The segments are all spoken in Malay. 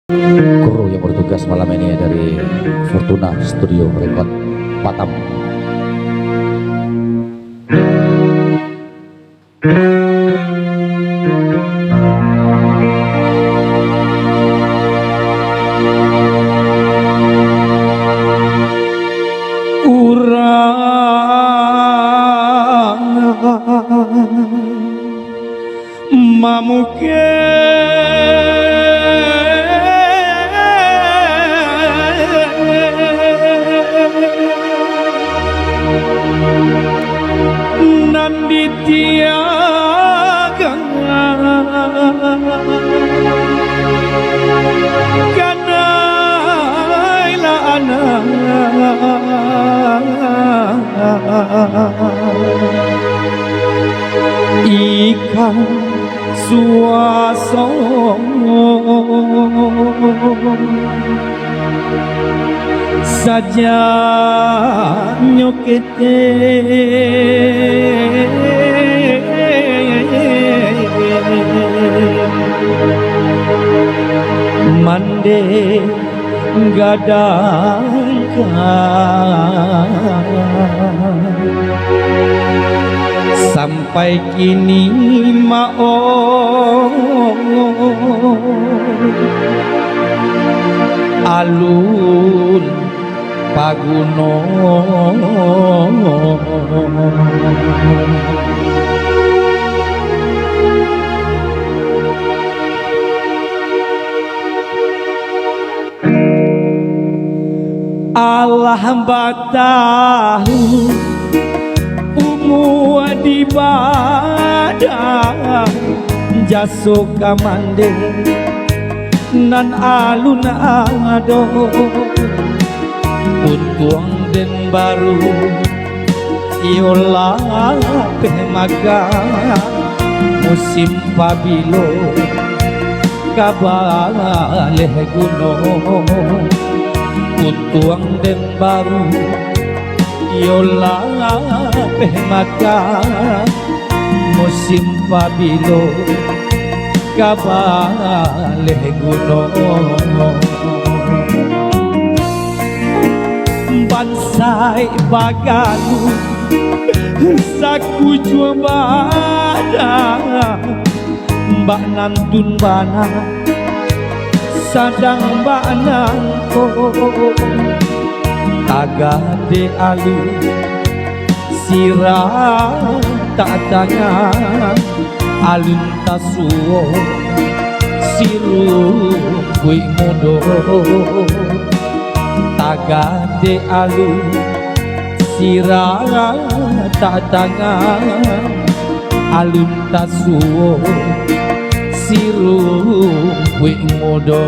kru yang bertugas malam ini dari Fortuna Studio Record Batam. Mamuke nandi tiaga kanailah anak ikan suasana saja nyokete mande gadangkan sampai kini mau alun paguno Allah batahu di badan jaso kamande nan alun ado untuang den baru iola pemaga musim pabilo kabaleh gunung untuang den baru iola pemaka musim pabilo kabaleh gunung bansai bagalu saku coba mbak nantun bana sadang mbak nangko agade alu sirah tak tangan alun tasuo siru kui mudo agade alu sirah tak tangan alun tasuo siru kui mudo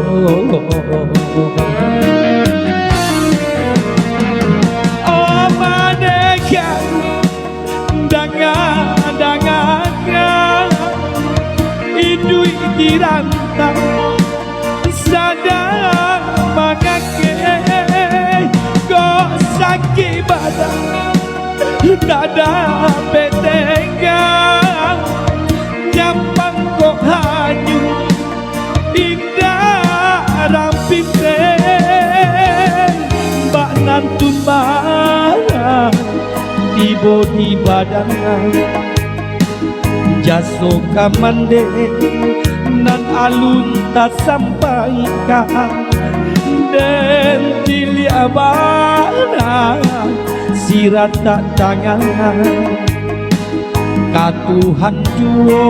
idui dirantau sadar mangake kok sakit badan dada betega nyampang kok hanyut indah rampite mbak nantun barang tiba di badan jaso kamande nan alun tak sampaikan dan diliabana sirat tak tangan katuhan juo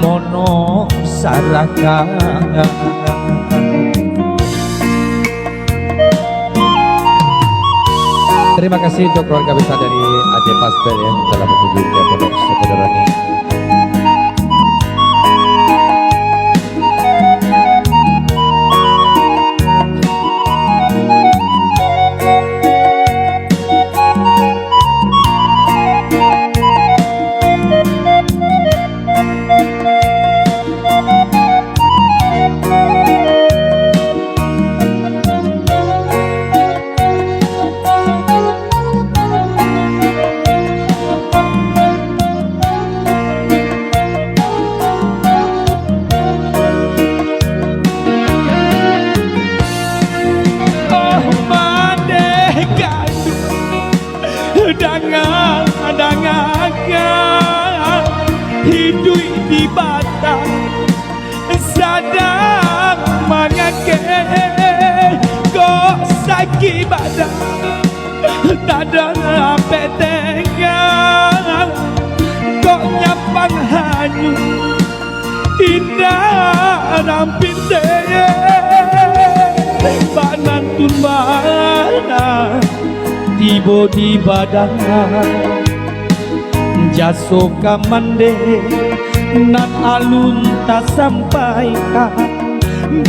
mono sarakan. Terima kasih untuk keluarga besar dari Ade Pasbel ya dalam mengunjungi Pondok Sepedarani. batang sadang mangake kok sakit badan tak ada petengan kok nyampang hanyut indah rampinte banan tumbana tiba di badan jaso kamande nan alun tak sampai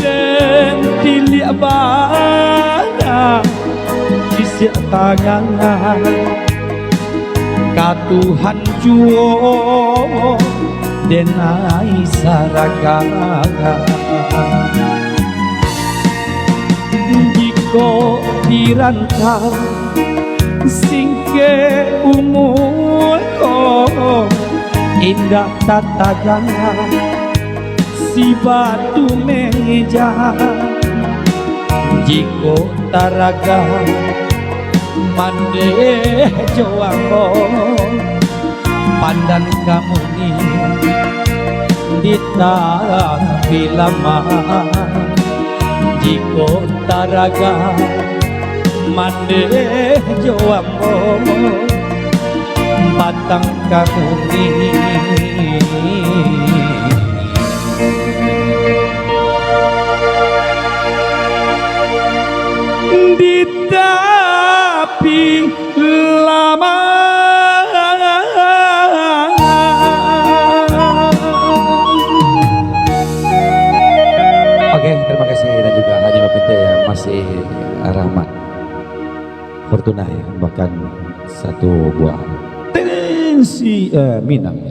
dan dilihat bana sisiak tangan katuhan juo denai saraka jiko dirantau singke umur ko indah tatagan si batu meja jiko taraga mande joambo pandan kamu ni ditang bilama jiko taraga mande joambo batang kamu ni ditapi lama Oke, terima kasih dan juga hanya Bapinte yang masih Rahmat Fortuna ya, bahkan satu buah tensi Minang.